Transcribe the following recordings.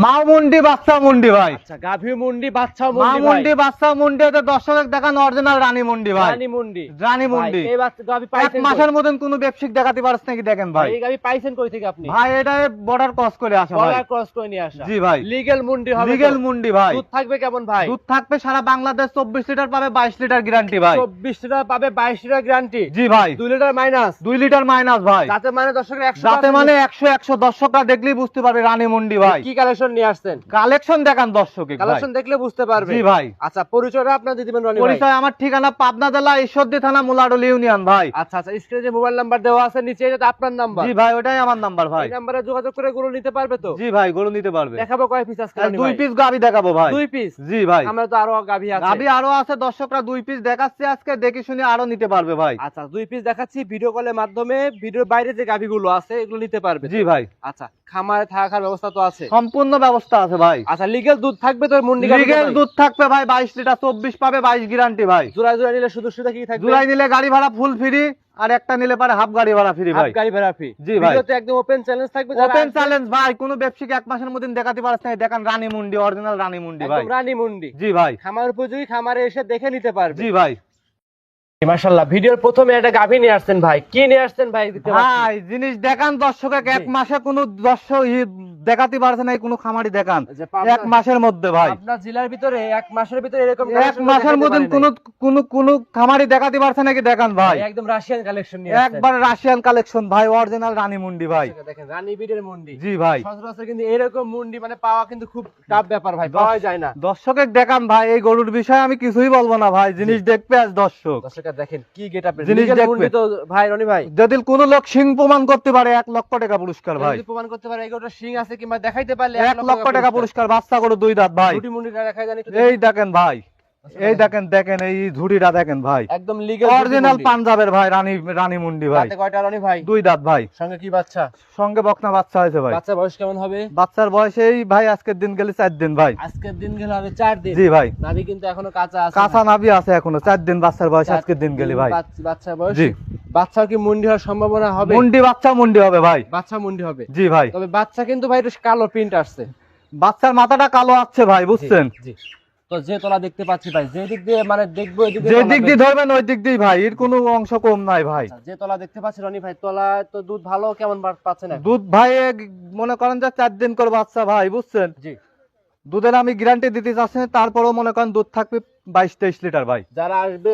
মা মুন্ডি বাচ্চা মুন্ডি ভাই। আচ্ছা, গাভী মুন্ডি বাচ্চা মা মুন্ডি মুন্ডি বাচ্চা মুন্ডি হতে দর্শক দেখান অরিজিনাল রানী মুন্ডি ভাই। রানী মুন্ডি, রানী মুন্ডি। এই বাচ্চা গাভী এক পাইছেন মাসের মতন কোনো ব্যবসায়িক দেখাতে পারছ নাকি দেখেন ভাই। এই গাভী পাইছেন কই থেকে আপনি? ভাই এটা বর্ডার ক্রস করে আসা ভাই। বর্ডার ক্রস করে নিয়ে আসা। জি ভাই। লিগ্যাল মুন্ডি হবে। লিগ্যাল মুন্ডি ভাই। দুধ থাকবে কেমন ভাই? দুধ থাকবে সারা বাংলাদেশ 24 লিটার পাবে, 22 লিটার গ্যারান্টি ভাই। 24 লিটার পাবে, 22 লিটার গ্যারান্টি। জি ভাই। 2 লিটার মাইনাস। 2 লিটার মাইনাস ভাই। যাতে মানে দর্শকরা 100 যাতে মানে 100 দর্শকরা দেখলেই বুঝতে পারবে রানী মুন্ডি ভাই। কি কালেকশন নিয়ে আসছেন? কালেকশন দেখান দর্শকে ভাই। কালেকশন দেখলে বুঝতে পারবে। জি ভাই। আচ্ছা, পরিচয়টা আপনারা দিয়ে দিবেন রনি ভাই। পরিচয় আমার ঠিকানা পাবনা জেলা ঈশ্বরদী থানা মুলাডোল ইউনিয়ন ভাই। আচ্ছা আচ্ছা, স্ক্রিনে যে মোবাইল নাম্বার দেওয়া আছে নিচে, এটা আপনার নাম্বার? জি ভাই, ওটাই আমার নাম্বার ভাই। এই নম্বরে যোগাযোগ করে গরু নিতে পারবে তো? জি ভাই, গরু নিতে পারবে। দেখাবো কয় পিস আজকে রনি ভাই? 2 পিস গাবি দেখাবো ভাই। 2 পিস? জি ভাই। আমরা তো আরো গাভী আছে। গাবি আরো আছে, দর্শকরা 2 পিস দেখাচ্ছে আজকে, দেখে শুনে আরো নিতে পারবে ভাই। আচ্ছা, 2 পিস দেখাচ্ছি ভিডিও কলের মাধ্যমে। ভিডিওর বাইরে যে গাভীগুলো আছে এগুলো নিতে পারবে? জি ভাই। আচ্ছা, খামারে থাকার ব্যবস্থা তো আছে? সম্পূর্ণ ব্যবস্থা আছে ভাই। আচ্ছা, লিগ্যাল দুধ থাকবে তো মুন্ডি গাভী? লিগ্যাল দুধ থাকবে ভাই, 22 লিটার, 24 পাবে, 22 গ্যারান্টি ভাই। জোড়া জোড়া নিলে শুধু শুধু কি থাকবে? জুলাই নিলে গাড়ি ভাড়া ফুল ফ্রি, আর একটা নিলে পারে হাফ গাড়ি ভাড়া ফ্রি ভাই। হাফ গাড়ি ভাড়া ফ্রি। জি ভাই। ভিডিওতে একদম ওপেন চ্যালেঞ্জ থাকবে। ওপেন চ্যালেঞ্জ ভাই, কোন ব্যবসায়িক 1 মাসের মধ্যে দেখাতে পারছ না, দেখেন রানী মুন্ডি, অরিজিনাল রানী মুন্ডি ভাই। একদম রানী মুন্ডি। জি ভাই। খামার উপযোগী, খামারে এসে দেখে নিতে পারবে। জি ভাই। মাশাআল্লাহ, ভিডিওর প্রথমে একটা গাভী নিয়ে আসছেন ভাই। কি নিয়ে আসছেন ভাই? ভাই জিনিস দেখান দর্শকে, 1 মাসে কোনো দর্শক দেখাতে পারছে না, কোনো খামারি দেখান 1 মাসের মধ্যে ভাই। আপনার জেলার ভিতরে 1 মাসের ভিতরে এরকম 1 মাসের মধ্যে কোনো খামারি দেখাতে পারছে নাকি দেখান ভাই। একদম রাশিয়ান কালেকশন নিয়ে আসছেন। একবার রাশিয়ান কালেকশন ভাই, অরিজিনাল রানী মুন্ডি ভাই। দেখেন, রানী বিডের মুন্ডি। জি ভাই। সচরাচর কিন্তু এরকম মুন্ডি মানে পাওয়া কিন্তু খুব টাফ ব্যাপার ভাই, পাওয়া যায় না। দর্শকে দেখান ভাই, এই গরুর বিষয়ে আমি কিছুই বলবো না ভাই, জিনিস দেখবে আজ দর্শক। দর্শকরা দেখেন কি গেটআপ জিনিস দেখবে। মুন্ডি তো ভাই রনি ভাই, যদি কোন লোক সিং প্রমাণ করতে পারে 1 লক্ষ টাকা পুরস্কার ভাই। যদি প্রমাণ করতে পারে এগুলোর শিং আছে কিংবা দেখাইতে পারলে 1 লক্ষ টাকা পুরস্কার। বাচ্চা গরু 2 দাঁত ভাই। দুটি মুন্ডিটা দেখাই জানি তো। এই দেখেন ভাই, এই দেখেন এই ঝুড়িটা দেখেন ভাই, একদম লিগ্যাল অরিজিনাল পাঞ্জাবের ভাই, রানী মুন্ডি ভাই। রাতে কয়টা রনি ভাই? 2 দাঁত ভাই। সঙ্গে কি বাচ্চা? সঙ্গে বকনা বাচ্চা হয়েছে ভাই। বাচ্চার বয়স কেমন হবে? বাচ্চার বয়স এই ভাই আজকের দিন গেলে 4 দিন ভাই। আজকের দিন গেলে হবে 4 দিন। জি ভাই। নাভি কিন্তু এখনো কাঁচা আছে। কাঁচা নাভি আছে এখনো, 4 দিন বাচ্চার বয়স আজকের দিন গেলে ভাই। বাচ্চার বয়স? জি। বাচ্চা কি মুন্ডি হওয়ার সম্ভাবনা হবে? মুন্ডি বাচ্চা মুন্ডি হবে ভাই। বাচ্চা মুন্ডি হবে? জি ভাই। তবে বাচ্চা কিন্তু ভাই একটু কালো প্রিন্ট আসছে। বাচ্চার মাথাটা কালো আছে ভাই, বুঝছেন? জি। তো যে তলা দেখতে পাচ্ছি ভাই, যে দিক দিয়ে মানে দেখবো এদিক যে দিক দিয়ে ধরবেন ওই দিক দিয়ে ভাই, এর কোনো অংশ কম নাই ভাই। যে তলা দেখতে পাচ্ছি রনি ভাই, তলা তো দুধ ভালো কেমন পাচ্ছেন? দুধ ভাই মনে করেন যে 4 দিন করে বাচ্চা ভাই, বুঝছেন? জি। দুধের আমি গ্যারান্টি দিতে চাচ্ছি, তারপরেও মনে করেন দুধ থাকবে 22-23 লিটার ভাই। যারা আসবে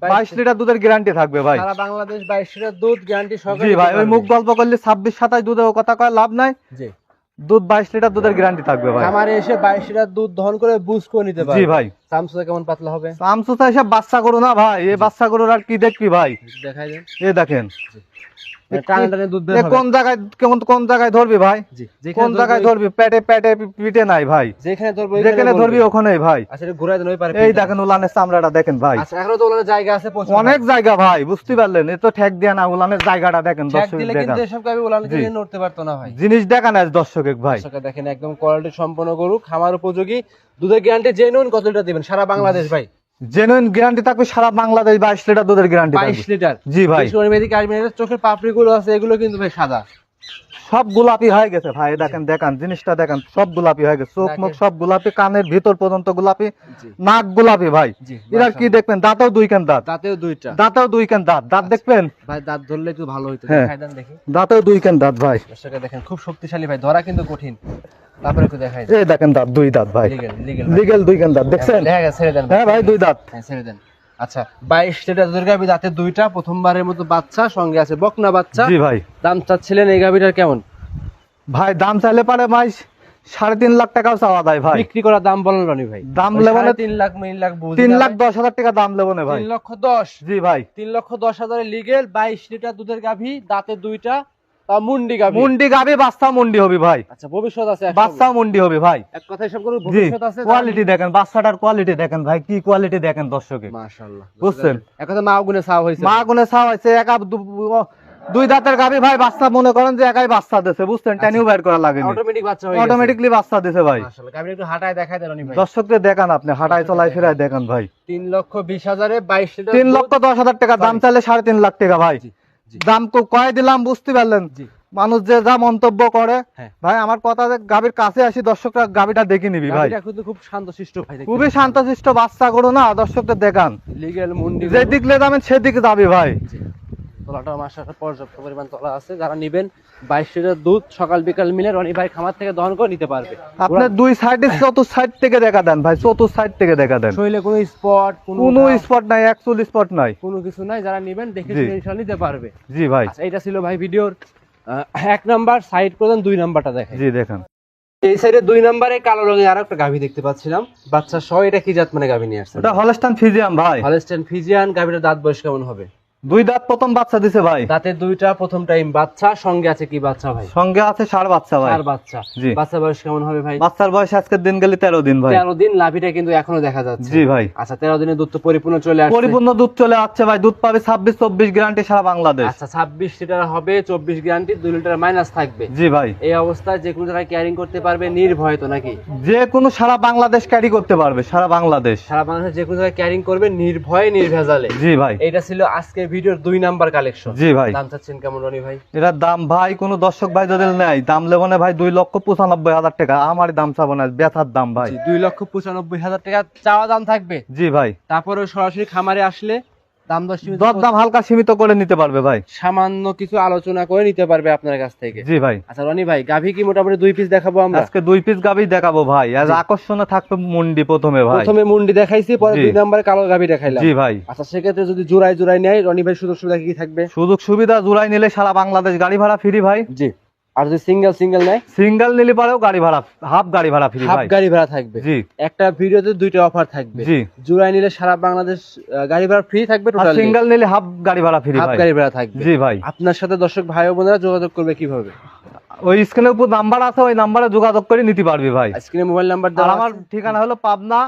22 লিটার দুধের গ্যারান্টি থাকবে ভাই। সারা বাংলাদেশ 22 লিটার দুধ গ্যারান্টি সহকারে। জি ভাই, ওই মুখ গল্প করলে 26-27 দুধের কথা কয় লাভ নাই। জি। দুধ 22 লিটার দুধের গ্যারান্টি থাকবে ভাই। খামারে এসে 22 লিটার দুধ দহন করে বুঝ করে নিতে পারবে। জি ভাই। সামসুদা কেমন পাতলা হবে? সামসুদা এসব বাচ্চা গরু না ভাই, এই বাচ্চা গরুর আর কি দেখবি ভাই। দেখাই দেন। এই দেখেন টানে টানে দুধ বের হবে। কোন জায়গায় ধরবি ভাই? জি। কোন জায়গায় ধরবি? পেটে পিঠে নাই ভাই, যেখানে ধরবো যেখানে ধরবি ওখানেই ভাই। আচ্ছা, এটা ঘুরাই দেন ওই পারে। এই দেখেন উলানের চামড়াটা দেখেন ভাই। আচ্ছা, এখনো তো উলানের জায়গা আছে প্রচুর। অনেক জায়গা ভাই, বুঝতে পারলেন? এ তো ঠেক দিয়া না, উলানের জায়গাটা দেখেন দর্শক দিলে দেখেন। কিন্তু এসব গাবি উলানে দিয়ে নড়তে পারতো না ভাই। জিনিস দেখান আজ দর্শক ভাই। দর্শক দেখেন, একদম কোয়ালিটি সম্পন্ন গরু, খামার উপযোগী, দুধের গ্যারান্টি জেনুইন। কত লিটার দিবেন সারা বাংলাদেশ ভাই? জেনুইন গ্যারান্টি থাকবে সারা বাংলাদেশ, 22 লিটার দুধের গ্যারান্টি থাকবে। 22 লিটার? জি ভাই। চোখের পাপড়ি গুলো আছে এগুলো কিন্তু ভাই সাদা, সব গোলাপি হয়ে গেছে ভাই। দেখেন জিনিসটা দেখেন, সব গোলাপি হয়ে গেছে, চোখ মুখ সব গোলাপি, কানের ভিতর পর্যন্ত গোলাপি, নাক গোলাপি ভাই। এরা কি দেখবেন? দাঁতেও 2 কান দাঁত। দাঁতেও 2টা? দাঁতেও 2 কান দাঁত। দাঁত দেখবেন ভাই? দাঁত ধরলে একটু ভালো হইতো। দেখাই দেন দেখি। দাঁতেও 2 কান দাঁত ভাই। দর্শক দেখেন, খুব শক্তিশালী ভাই, ধরা কিন্তু কঠিন। তারপরে একটু দেখাই। এই দেখেন দাঁত, 2 দাঁত ভাই। লিগ্যাল 2 কান দাঁত দেখছেন? দেখা গেছে, ছেড়ে দেন। হ্যাঁ ভাই, 2 দাঁত। হ্যাঁ, ছেড়ে দেন। আচ্ছা, 22 লিটার দুধের গাভী, দাঁতে 2টা, প্রথমবারের মতো বাচ্চা, সঙ্গে আছে বকনা বাচ্চা। জি ভাই। দাম চাচ্ছিলেন এই গাভীটার কেমন ভাই? দাম চাইলে পারে ভাই 3.5 লাখ টাকাও চাওয়া যায় ভাই। বিক্রি করার দাম বলেন রনি ভাই? দাম লেবনে 3 লাখ 3 লাখ 3,10,000 টাকা দাম লেবনে ভাই। 3,10,000? জি ভাই। 3,10,000 লিগেল, 22 লিটার দুধের গাভী, দাঁতে 2টা, তা মুন্ডি গাভী। মুন্ডি গাভী, বাচ্চা মুন্ডি হবে ভাই। আচ্ছা, ভবিষ্যৎ আছে? বাচ্চা মুন্ডি হবে ভাই। এক কথায় সব করে ভবিষ্যৎ আছে। কোয়ালিটি দেখেন, বাচ্চাটার কোয়ালিটি দেখেন ভাই, কি কোয়ালিটি দেখেন দর্শকে। মাশাআল্লাহ, বুঝছেন? এক কথা মা গুনে ছাও হইছে। মা গুনে ছাও হইছে। একা 2 দাঁতের গাভী ভাই, বাচ্চা মনে করেন যে একাই বাচ্চা দিছে, বুঝছেন? টেনিও বের করা লাগেনি, অটোমেটিক বাচ্চা হয়ে গেছে। অটোমেটিকলি বাচ্চা দিছে ভাই। মাশাআল্লাহ, গাভী একটু হাঁটায় দেখাই দেন রনি ভাই। দর্শকদের দেখান, আপনি হাঁটায় চলাই ফিরায় দেখান ভাই। 3,20,000 এ 22 লিটার। 3,10,000 টাকা দাম চাইলে 3.5 লাখ টাকা ভাই। দাম কয় দিলাম বুঝতে পারলেন? মানুষ যে যা মন্তব্য করে হ্যাঁ। ভাই, আমার কথা যে গাভীর কাছে আসি, দর্শকরা গাভীটা দেখে নিবি ভাই। গাভীটা কিন্তু খুব শান্তশিষ্ট ভাই, খুবই শান্তশিষ্ট বাচ্চা গরু না, দর্শকদের দেখান, লিগ্যাল মুন্ডি যেদিকে যাবেন সেদিকে যাবি ভাই। তলাটা মাশাআল্লাহ পর্যাপ্ত পরিমাণ তলা আছে। যারা নেবেন 22 লিটার দুধ সকাল বিকাল মিলে রনি ভাই খামার থেকে দহন করে নিতে পারবে। আপনি দুই সাইডে চতুর্থ সাইড থেকে দেখা দেন ভাই, চতুর্থ সাইড থেকে দেখা দেন, শরীরে কোনো স্পট কোনো স্পট নাই, অ্যাকচুয়াল স্পট নাই, কোনো কিছু নাই। যারা নেবেন দেখে জি। শুনে ইনশাআল্লাহ নিতে পারবে। জি ভাই। আচ্ছা, এটা ছিল ভাই ভিডিওর 1 নাম্বার। সাইড প্রধান 2 নাম্বারটা দেখেন। জি দেখেন, এই সাইডে 2 নাম্বারে কালো রঙের আরো একটা গাভী দেখতে পাচ্ছিলাম বাচ্চা সহ। এটা কি জাত মানে গাভী নিয়ে আসছে? ওটা হলস্টাইন ফ্রিজিয়ান ভাই, হলস্টাইন ফ্রিজিয়ান। গাভীর দাঁত বয়স কেমন হবে? দুই দাঁত প্রথম বাচ্চা দিছে ভাই, দাঁতে দুইটা, প্রথম টাইম বাচ্চা। সঙ্গে আছে কি বাচ্চা ভাই? সঙ্গে আছে ষাঁড় বাচ্চা ভাই। আর বাচ্চা, জি। বাচ্চা বয়স কেমন হবে ভাই? বাচ্চার বয়স আজকের দিন গেলে 13 দিন ভাই। 13 দিন। লাভিটা কিন্তু এখনো দেখা যাচ্ছে। জি ভাই। আচ্ছা, 13 দিনের দুধ তো পরিপূর্ণ চলে আসছে। পরিপূর্ণ দুধ চলে আসছে ভাই, দুধ পাবে 26-24 গ্যারান্টি সারা বাংলাদেশ। আচ্ছা, 26 লিটার হবে, 24 গ্যারান্টি, 2 লিটার মাইনাস থাকবে। জি ভাই। এই অবস্থায় যে কোনো জায়গায় ক্যারিং করতে পারবে নির্ভয় তো নাকি? যে কোনো সারা বাংলাদেশ ক্যারি করতে পারবে, সারা বাংলাদেশ। সারা বাংলাদেশে যে কোনো জায়গায় ক্যারিং করবে নির্ভয়ে নির্ভেজালে। জি ভাই। এটা ছিল আজকের ভিডিওর 2 নাম্বার কালেকশন। জি ভাই। দাম চাচ্ছেন কেমন রনি ভাই? এটার দাম ভাই কোনো দর্শক ভাই যদি নেয়, দাম লেবো না ভাই 2,95,000 টাকা। আমার দাম চাবো না, বেচার দাম ভাই। 2,95,000 টাকা চাওয়া দাম থাকবে। জি ভাই। তারপরে সরাসরি খামারে আসলে দাম দর সীমিত দাম হালকা সীমিত করে নিতে পারবে ভাই, সামান্য কিছু আলোচনা করে নিতে পারবে আপনার কাছ থেকে। জি ভাই। আচ্ছা রনি ভাই, গাভী কি মোটামুটি 2 পিস দেখাবো আমরা? আজকে 2 পিস গাভী দেখাবো ভাই। আজ আকর্ষণে থাকবে মুন্ডি প্রথমে ভাই। প্রথমে মুন্ডি দেখাইছি, পরে জি। 2 নম্বরে কালো গাভী দেখাইলাম। জি ভাই। আচ্ছা, সেক্ষেত্রে যদি জোড়ায় নেয় রনি ভাই সুযোগ সুবিধা কি থাকবে? সুযোগ সুবিধা জোড়াই নিলে সারা বাংলাদেশ গাড়ি ভাড়া ফ্রি ভাই। জি। আর যদি সিঙ্গেল নেয়? সিঙ্গেল নিলে পারেও গাড়ি ভাড়া, হাফ গাড়ি ভাড়া ফ্রি হাফ ভাই। গাড়ি ভাড়া থাকবে। জি। একটা ভিডিওতে 2টা অফার থাকবে। জি। জোড়ায় নিলে সারা বাংলাদেশ গাড়ি ভাড়া ফ্রি থাকবে আর টোটালি। সিঙ্গেল নিলে হাফ গাড়ি ভাড়া ফ্রি হাফ ভাই। গাড়ি ভাড়া থাকবে। জি ভাই। আপনার সাথে দর্শক ভাই ও বোনেরা যোগাযোগ করবে কিভাবে? ওই স্ক্রিনের উপর নাম্বার আছে, ওই নাম্বারে যোগাযোগ করে নিতে পারবি ভাই। স্ক্রিনে মোবাইল নাম্বার আর দেওয়া আমার আছে। ঠিকানা হলো পাবনা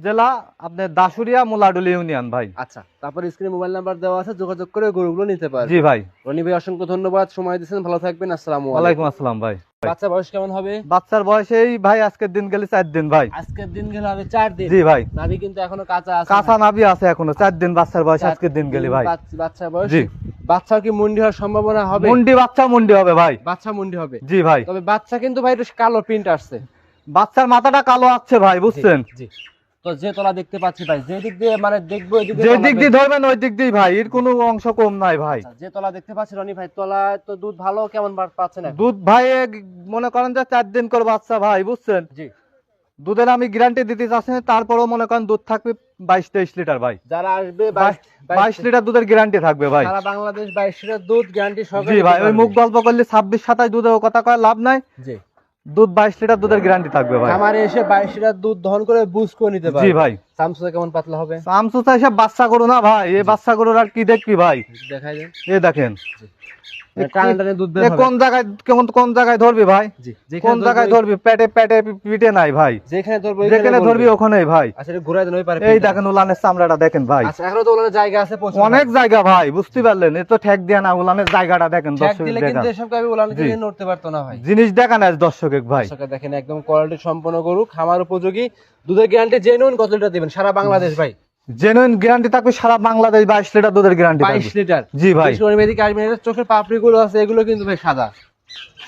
জেলা, আপনার দাসুরিয়া মোলাডুলি ইউনিয়ন ভাই। আচ্ছা, তারপর স্ক্রিনে মোবাইল নাম্বার দেওয়া আছে, যোগাযোগ করে গরুগুলো নিতে পারবে। জি ভাই। রনি ভাই অসংখ্য ধন্যবাদ, সময় দিয়েছেন, ভালো থাকবেন। আসসালামু আলাইকুম। ওয়ালাইকুম আসসালাম ভাই। বাচ্চা বয়স কেমন হবে? বাচ্চার বয়সেই ভাই আজকের দিন গেলে 4 দিন ভাই। আজকের দিন গেলে হবে 4 দিন। জি ভাই। নাভি কিন্তু এখনো কাঁচা আছে। কাঁচা নাভি আছে এখনো, 4 দিন বাচ্চার বয়স আজকের দিন গেলে ভাই। বাচ্চা বয়স। জি। বাচ্চা কি মুন্ডি হওয়ার সম্ভাবনা হবে? মুন্ডি বাচ্চা মুন্ডি হবে ভাই। বাচ্চা মুন্ডি হবে। জি ভাই। তবে বাচ্চা কিন্তু ভাই একটু কালো প্রিন্ট আসছে। বাচ্চার মাথাটা কালো আছে ভাই, বুঝছেন? জি। তো যে তলা দেখতে পাচ্ছি ভাই, যে দিক দিয়ে মানে দেখবো ওই দিক যে দিক দিয়ে ধরবেন ওই দিক দিয়ে ভাই, এর কোনো অংশ কম নাই ভাই। যে তলা দেখতে পাচ্ছি রনি ভাই, তলা তো দুধ ভালো কেমন পাচ্ছেন এখন? দুধ ভাই মনে করেন যে 4 দিন করে বাচ্চা ভাই, বুঝছেন? জি। দুধের আমি গ্যারান্টি দিতে চাচ্ছি না, তারপরেও মনে করেন দুধ থাকবে 22-23 লিটার ভাই। যারা আসবে 22 লিটার দুধের গ্যারান্টি থাকবে ভাই। সারা বাংলাদেশ 22 লিটার দুধ গ্যারান্টি সহকারে। জি ভাই, ওই মুখ গল্প করলে 26-27 দুধের কথা কয় লাভ নাই। জি। দুধ 22 লিটার দুধের গ্যারান্টি থাকবে ভাই। খামারে এসে 22 লিটার দুধ দহন করে বুঝ করে নিতে পারবে। জি ভাই। সামসুতে কেমন পাতলা হবে? সামসুসা এসব বাচ্চা গরু না ভাই, এই বাচ্চা গরুর আর কি দেখবি ভাই? দেখাই দেন। এই দেখেন টানে দুধ বের এ হবে। কোন জায়গায় কোন জায়গায় ধরবি ভাই? জি। কোন জায়গায় ধরবি? পেটে পিঠে নাই ভাই, যেখানে ধরবো যেখানে ধরবি ওখানেই ভাই। আচ্ছা, এটা ঘুরাই দেন ওই পারে। এই দেখেন উলানের চামড়াটা দেখেন ভাই। আচ্ছা, এখনো তো ওলানের জায়গা আছে প্রচুর। অনেক জায়গা ভাই, বুঝতে পারলেন? এ তো ঠেক দিয়া না, উলানের জায়গাটা দেখেন ট্যাগ দর্শক দিলে দেখেন, কিন্তু এসব গাবি ওলান জি। দিয়ে নড়তে পারতো না ভাই। জিনিস দেখান আজ দর্শক ভাই। দর্শকরা দেখেন একদম কোয়ালিটি সম্পন্ন গরু, খামার উপযোগী, দুধের গ্যারান্টি জেনুইন। কত লিটার দিবেন সারা বাংলাদেশ ভাই? জেনুইন গ্যারান্টি থাকবে সারা বাংলাদেশ, 22 লিটার দুধের গ্যারান্টি 22 লিটার। জি ভাই। এদিকে আসবেন, এটা চোখের পাপড়ি গুলো আছে, এগুলো কিন্তু ভাই সাদা।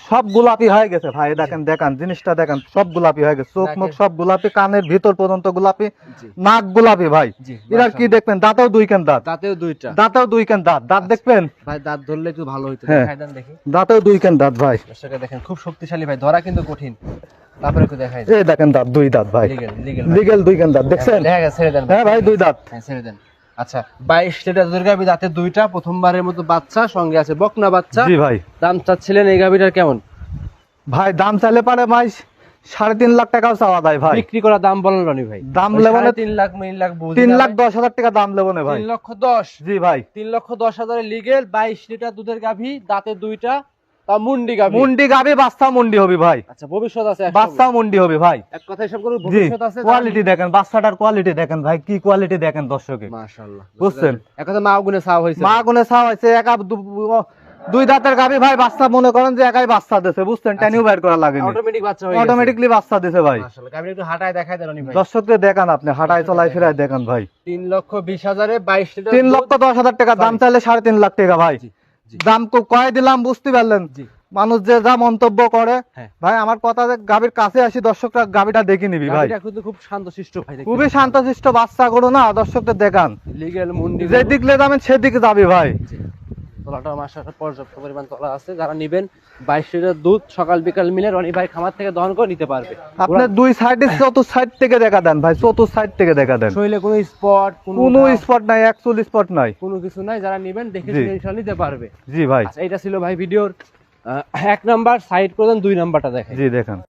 সব গোলাপি হয়ে গেছে ভাই, দেখেন দেখান জিনিসটা দেখেন, সব গোলাপি হয়ে গেছে, চোখ মুখ সব গোলাপি, কানের ভিতর পর্যন্ত গোলাপি, জি। নাক গোলাপি ভাই। জি। এর কি দেখবেন? দাঁতেও 2 কান দাঁত, দাঁতেও দুইটা। দাঁতেও 2 কান দাঁত, দাঁত দেখবেন ভাই দাঁত ধরলে একটু ভালো হইতো। হ্যাঁ। দেখাই দেন দেখি। দাঁতেও 2 কান দাঁত ভাই। দর্শকরা দেখেন খুব শক্তিশালী ভাই, ধরা কিন্তু কঠিন। তারপরে একটু দেখাই দেন। এই দেখেন দাঁত 2 দাঁত ভাই, লিগেল লিগেল 2 কান দাঁত দেখছেন? দেখা গেছে, ছেড়ে দেন। হ্যাঁ ভাই 2 দাঁত। হ্যাঁ, ছেড়ে দেন। আচ্ছা, 22 লিটার দুধের গাভী, দাঁতে দুইটা, প্রথমবারের মতো বাচ্চা, সঙ্গে আছে বকনা বাচ্চা। জি ভাই। দাম চাচ্ছিলেন এই গাভীটার কেমন? ভাই দাম চাইলে পারে ভাই 3.5 লাখ টাকাও চাওয়া যায় ভাই। বিক্রি করা দাম বলেন রনি ভাই। দাম লেবো না 3 লাখ 3 লাখ 3,10,000 টাকা দাম লেবো না ভাই। 3,10,000। জি ভাই। 3,10,000 লিগেল, 22 লিটার দুধের গাভী, দাঁতে দুইটা, তা মুন্ডি গাভী। মুন্ডি গাবে বাচ্চা মুন্ডি হবে ভাই, আচ্ছা, ভবিষ্যৎ আছে। বাচ্চা মুন্ডি হবে ভাই। এক কথায় সব করে জি, ভবিষ্যৎ আছে। কোয়ালিটি দেখেন, বাচ্চাটার কোয়ালিটি দেখেন ভাই, কি কোয়ালিটি দেখেন দর্শকে, মাশাআল্লাহ। বুঝছেন? এক কথা মা গুনে ছাও হইছে। মা গুনে ছাও হয়েছে, দুই দাঁতের গাবি ভাই, বাচ্চা মনে করেন যে একাই বাচ্চা দিছে, বুঝছেন? টানিও বের করা লাগেনি, অটোমেটিক বাচ্চা হয়ে গেছে। অটোমেটিকলি বাচ্চা দিছে ভাই। মাশাআল্লাহ। গাভীটা একটু হাঁটায় দেখায় দেন রনি ভাই। দর্শকদের দেখান, আপনি হাঁটায় চলাই ফিরায় দেখান ভাই। 3,20,000 এ 22 লিটার 3,10,000 টাকা দাম চাইলে 3.5 লাখ টাকা ভাই। জি, জি। দাম কয় দিলাম বুঝতে পারলেন? জি। মানুষ যে যা মন্তব্য করে হ্যাঁ। ভাই আমার কথা গাভীর কাছে আসি দর্শকরা গাভীটা দেখে নিবি ভাই, গাভীটা কিন্তু খুব শান্তশিষ্ট ভাই, খুবই শান্তশিষ্ট বাচ্চা গরু না, দর্শকদের দেখান লিগ্যাল মুন্ডি যে দিকে যাবেন সেদিকে যাবি ভাই। তলাটা মাশাআল্লাহ পর্যাপ্ত পরিমাণ তলা আছে, যারা নেবেন 22 লিটার দুধ সকাল বিকাল মিলে রনি ভাই খামার থেকে দহন করে নিতে পারবে। আপনি দুই সাইডে চতুর সাইড থেকে দেখা দেন ভাই, চতুর সাইড থেকে দেখা দেন, শরীরে কোনো স্পট কোনো স্পট নাই, অ্যাকচুয়াল স্পট নাই, কোনো কিছু নাই, যারা নেবেন দেখে জি। শুনে ইনশাআল্লাহ নিতে পারবে। জি ভাই। আচ্ছা, এটা ছিল ভাই ভিডিওর 1 নাম্বার, সাইড করে দেন 2 নাম্বারটা দেখেন। জি দেখান।